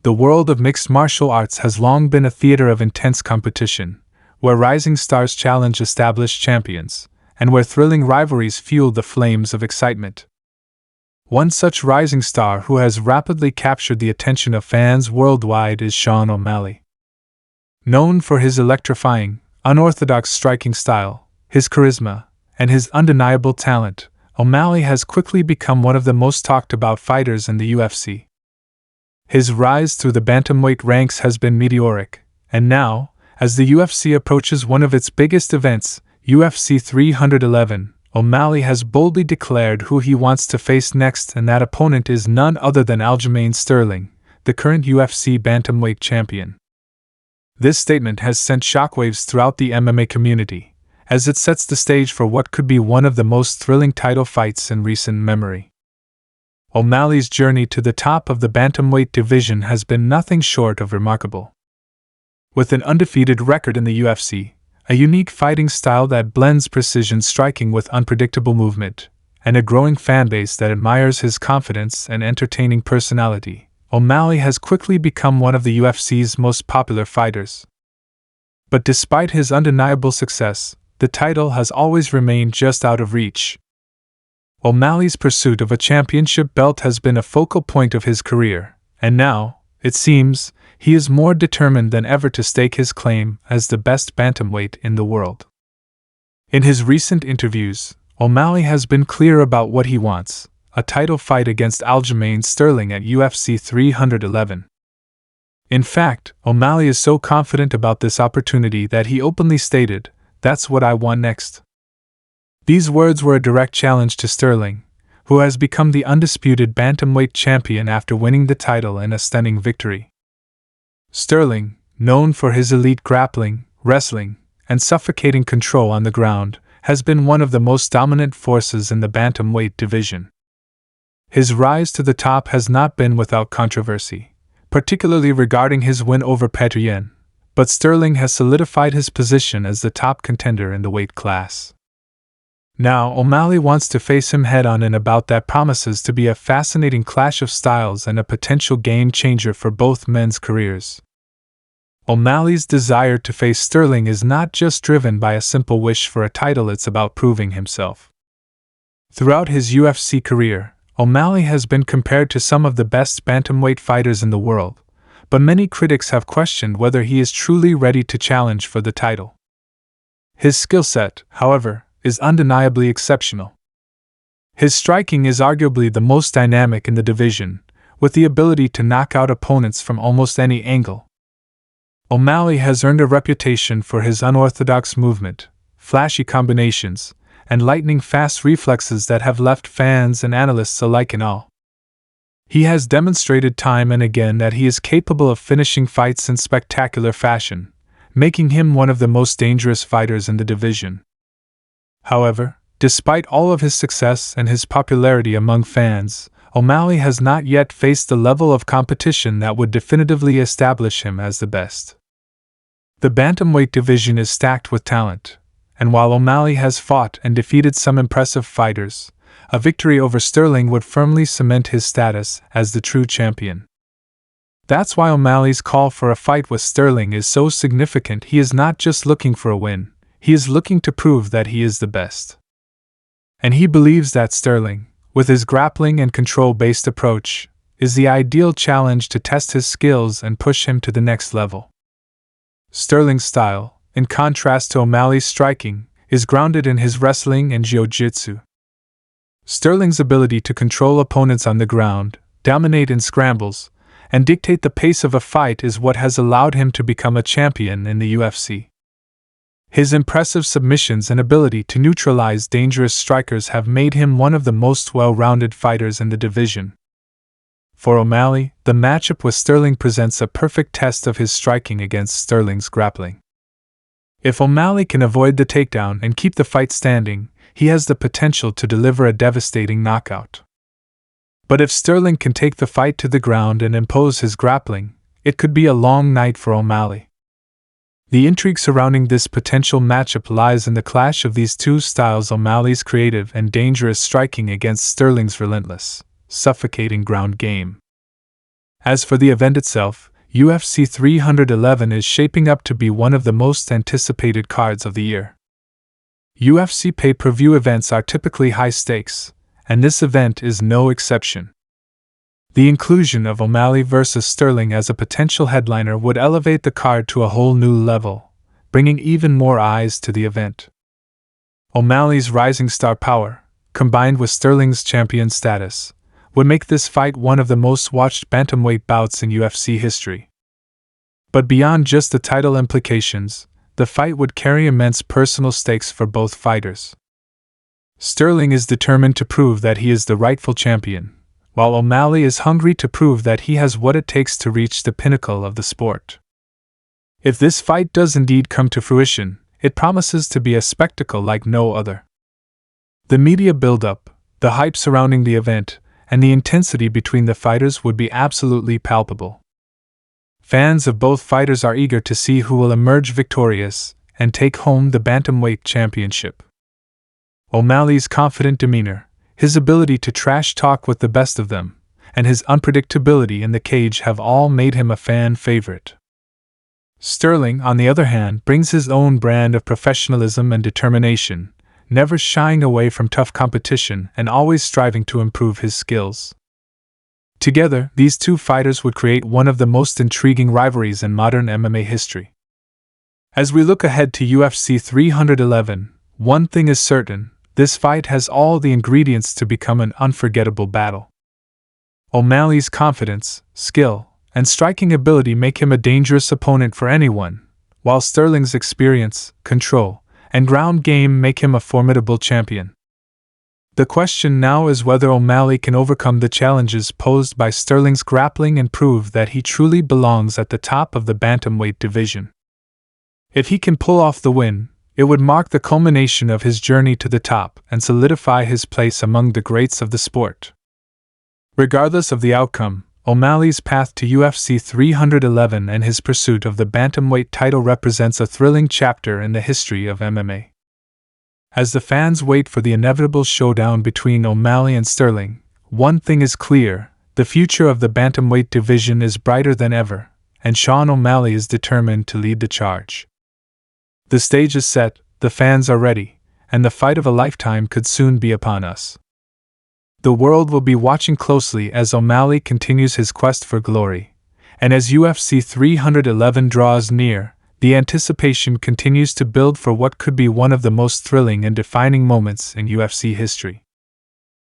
the world of mixed martial arts has long been a theater of intense competition, where rising stars challenge established champions, and where thrilling rivalries fuel the flames of excitement. One such rising star who has rapidly captured the attention of fans worldwide is Sean O'Malley. Known for his electrifying, unorthodox striking style, his charisma, and his undeniable talent, O'Malley has quickly become one of the most talked about fighters in the UFC. His rise through the bantamweight ranks has been meteoric, and now, as the UFC approaches one of its biggest events, UFC 311, O'Malley has boldly declared who he wants to face next, and that opponent is none other than Aljamain Sterling, the current UFC bantamweight champion. This statement has sent shockwaves throughout the MMA community, as it sets the stage for what could be one of the most thrilling title fights in recent memory. O'Malley's journey to the top of the bantamweight division has been nothing short of remarkable. With an undefeated record in the UFC, a unique fighting style that blends precision striking with unpredictable movement, and a growing fanbase that admires his confidence and entertaining personality, O'Malley has quickly become one of the UFC's most popular fighters. But despite his undeniable success, the title has always remained just out of reach. O'Malley's pursuit of a championship belt has been a focal point of his career, and now, it seems, he is more determined than ever to stake his claim as the best bantamweight in the world. In his recent interviews, O'Malley has been clear about what he wants: a title fight against Aljamain Sterling at UFC 311. In fact, O'Malley is so confident about this opportunity that he openly stated, "That's what I want next." These words were a direct challenge to Sterling, who has become the undisputed bantamweight champion after winning the title in a stunning victory. Sterling, known for his elite grappling, wrestling, and suffocating control on the ground, has been one of the most dominant forces in the bantamweight division. His rise to the top has not been without controversy, particularly regarding his win over Petr Yan, but Sterling has solidified his position as the top contender in the weight class. Now O'Malley wants to face him head-on in a bout that promises to be a fascinating clash of styles and a potential game-changer for both men's careers. O'Malley's desire to face Sterling is not just driven by a simple wish for a title, it's about proving himself. Throughout his UFC career, O'Malley has been compared to some of the best bantamweight fighters in the world, but many critics have questioned whether he is truly ready to challenge for the title. His skill set, however, is undeniably exceptional. His striking is arguably the most dynamic in the division, with the ability to knock out opponents from almost any angle. O'Malley has earned a reputation for his unorthodox movement, flashy combinations, and lightning-fast reflexes that have left fans and analysts alike in awe. He has demonstrated time and again that he is capable of finishing fights in spectacular fashion, making him one of the most dangerous fighters in the division. However, despite all of his success and his popularity among fans, O'Malley has not yet faced the level of competition that would definitively establish him as the best. The bantamweight division is stacked with talent, and while O'Malley has fought and defeated some impressive fighters, a victory over Sterling would firmly cement his status as the true champion. That's why O'Malley's call for a fight with Sterling is so significant. He is not just looking for a win, he is looking to prove that he is the best. And he believes that Sterling, with his grappling and control-based approach, is the ideal challenge to test his skills and push him to the next level. Sterling's style, in contrast to O'Malley's striking, is grounded in his wrestling and jiu-jitsu. Sterling's ability to control opponents on the ground, dominate in scrambles, and dictate the pace of a fight is what has allowed him to become a champion in the UFC. His impressive submissions and ability to neutralize dangerous strikers have made him one of the most well-rounded fighters in the division. For O'Malley, the matchup with Sterling presents a perfect test of his striking against Sterling's grappling. If O'Malley can avoid the takedown and keep the fight standing, he has the potential to deliver a devastating knockout. But if Sterling can take the fight to the ground and impose his grappling, it could be a long night for O'Malley. The intrigue surrounding this potential matchup lies in the clash of these two styles: O'Malley's creative and dangerous striking against Sterling's relentless, suffocating ground game. As for the event itself, UFC 311 is shaping up to be one of the most anticipated cards of the year. UFC pay-per-view events are typically high stakes, and this event is no exception. The inclusion of O'Malley vs. Sterling as a potential headliner would elevate the card to a whole new level, bringing even more eyes to the event. O'Malley's rising star power, combined with Sterling's champion status, would make this fight one of the most watched bantamweight bouts in UFC history. But beyond just the title implications, the fight would carry immense personal stakes for both fighters. Sterling is determined to prove that he is the rightful champion, while O'Malley is hungry to prove that he has what it takes to reach the pinnacle of the sport. If this fight does indeed come to fruition, it promises to be a spectacle like no other. The media build-up, the hype surrounding the event, and the intensity between the fighters would be absolutely palpable. Fans of both fighters are eager to see who will emerge victorious and take home the bantamweight championship. O'Malley's confident demeanor, his ability to trash talk with the best of them, and his unpredictability in the cage have all made him a fan favorite. Sterling, on the other hand, brings his own brand of professionalism and determination, never shying away from tough competition and always striving to improve his skills. Together, these two fighters would create one of the most intriguing rivalries in modern MMA history. As we look ahead to UFC 311, one thing is certain: this fight has all the ingredients to become an unforgettable battle. O'Malley's confidence, skill, and striking ability make him a dangerous opponent for anyone, while Sterling's experience, control, and ground game make him a formidable champion. The question now is whether O'Malley can overcome the challenges posed by Sterling's grappling and prove that he truly belongs at the top of the bantamweight division. If he can pull off the win, it would mark the culmination of his journey to the top and solidify his place among the greats of the sport. Regardless of the outcome, O'Malley's path to UFC 311 and his pursuit of the bantamweight title represents a thrilling chapter in the history of MMA. As the fans wait for the inevitable showdown between O'Malley and Sterling, one thing is clear: the future of the bantamweight division is brighter than ever, and Sean O'Malley is determined to lead the charge. The stage is set, the fans are ready, and the fight of a lifetime could soon be upon us. The world will be watching closely as O'Malley continues his quest for glory, and as UFC 311 draws near, the anticipation continues to build for what could be one of the most thrilling and defining moments in UFC history.